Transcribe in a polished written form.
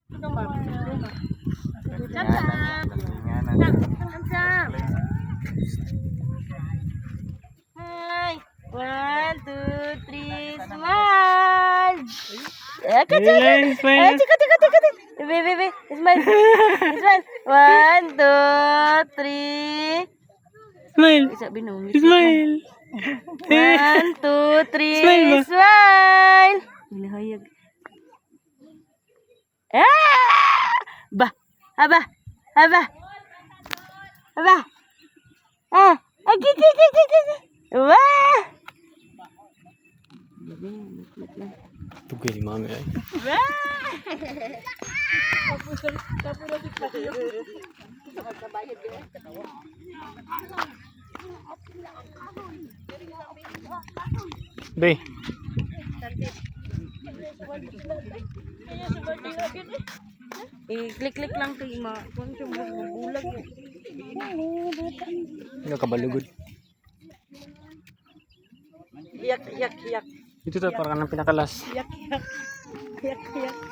Hi. 1, 2, 3, smile. Smile. Baby, smile. Smile. 1, 2, 3. Smile. Sabi nung Smile. 1, 2, 3, Smile ba? smile. Hinahayag. Bah, aba, aba, aba. Wah. Tugay ni mami ay. Be. Klik-klik lang kay ma. Kung siya bulag yun. Ano ka balugod? Yak. Ito to para ka ng pinakalas. Yak.